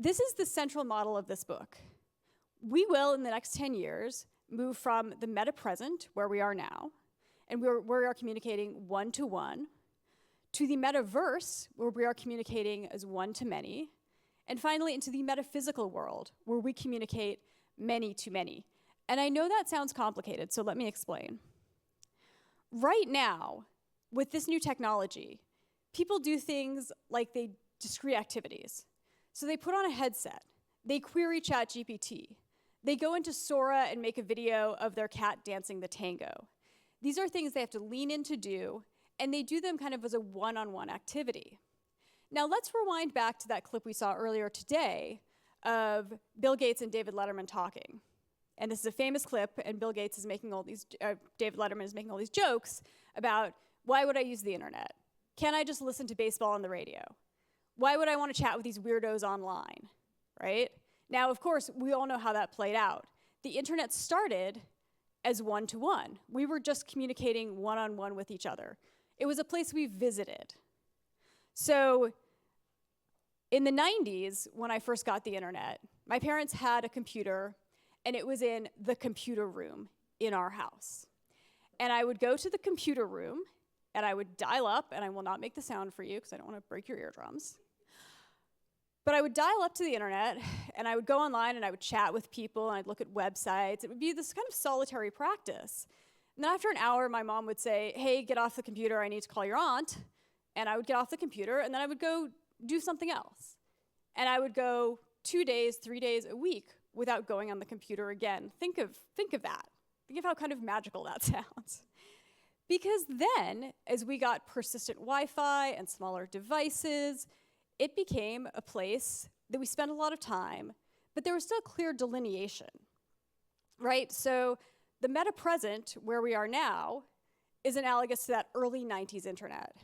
This is the central model of this book. We will, in the next 10 years, move from the meta-present, where we are now, and we are communicating one-to-one, to the metaverse, where we are communicating as one-to-many, and finally into the metaphysical world, where we communicate many-to-many. And I know that sounds complicated, so let me explain. Right now, with this new technology, people do things like discrete activities. So they put on a headset, they query ChatGPT, they go into Sora and make a video of their cat dancing the tango. These are things they have to lean in to do, and they do them kind of as a one-on-one activity. Now let's rewind back to that clip we saw earlier today of Bill Gates and David Letterman talking. And this is a famous clip, and Bill Gates is making all these, David Letterman is making all these jokes about, why would I use the internet? Can't I just listen to baseball on the radio? Why would I want to chat with these weirdos online, right? Now, of course, we all know how that played out. The internet started as one-to-one. We were just communicating one-on-one with each other. It was a place we visited. So in the 90s, when I first got the internet, my parents had a computer, and it was in the computer room in our house. And I would go to the computer room, and I would dial up, and I will not make the sound for you because I don't want to break your eardrums. But I would dial up to the internet, and I would go online, and I would chat with people, and I'd look at websites. It would be this kind of solitary practice. And then after an hour, my mom would say, hey, get off the computer, I need to call your aunt. And I would get off the computer, and then I would go do something else. And I would go 2 days, 3 days, a week without going on the computer again. Think of that. Think of how kind of magical that sounds. Because then, as we got persistent Wi-Fi and smaller devices, it became a place that we spent a lot of time, but there was still clear delineation, right? So the meta-present, where we are now, is analogous to that early 90s internet.